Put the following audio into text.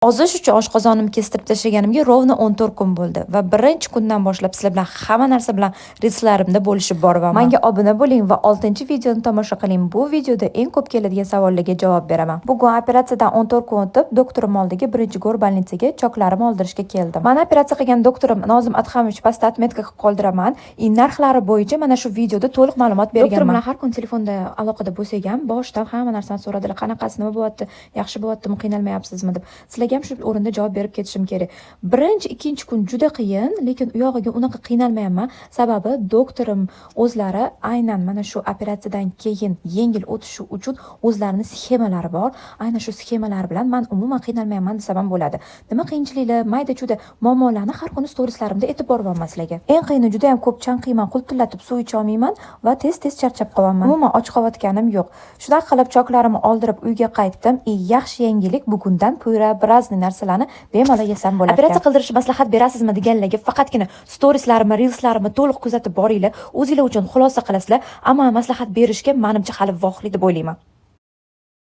Ozish uchun oshqozonimni kestirib tashlaganimga rovna 14 kun bo'ldi va birinchi kundan boshlab sizlar bilan hamma narsa bilan ritslarimda bo'lishib boryapman. Menga obuna bo'ling va 6-videoni tomosha qiling. Bu videoda eng ko'p keladigan savollarga javob beraman. Bugun operatsiyadan 14 kun o'tib, doktorim oldiga birinchi go'r больницаga choklarimni oldirishga keldim. Mana operatsiya qilgan doktorim Nozim Adhamovich pastda atmetka qilib qoldiraman. Narxlari bo'yicha mana shu videoda to'liq ma'lumot berganman. Doktorim bilan har kun telefonda aloqada bo'lsak ham, boshidan hamma narsani so'radilar. Qanaqasi, nima bo'lyapti, yaxshi bo'lyaptimi, qiynalmayapsizmi deb. Sizlarga ham shu o'rinda javob berib ketishim kerak. Birinchi, ikkinchi kun juda qiyin, lekin u yog'iga unaqa qiynalmayapman. Sababi doktorim o'zlari aynan mana shu operatsiyadan keyin yengil o'tishi uchun o'zlarining sxemalari bor. Aynan shu sxemalar bilan men umuman qiynalmayapman desam ham bo'ladi. Nima qiyinchiliklar, mayda-chuda muammolarni har kuni storieslarimda aytib boryapman sizlarga. Eng qiyini juda ham ko'p chanqiyman, qultillatib suv icha olmayman va tez-tez charchab qolaman. Umuman och qolayotganim yo'q. Shunday qilib choklarimni oldirib uyga qaytdim. Yaxshi yangilik, bugundan pura birazli narsalarni bemalol yesam bo'ladi. Operatsiya qildirish maslahat berasizmi deganlarga faqatgina storieslarimni, reelslarimni to'liq kuzatib boringlar. O'zingizlar uchun xulosa qilasizlar, ammo maslahat berishga menimcha hali vaqtli deb o'ylayman.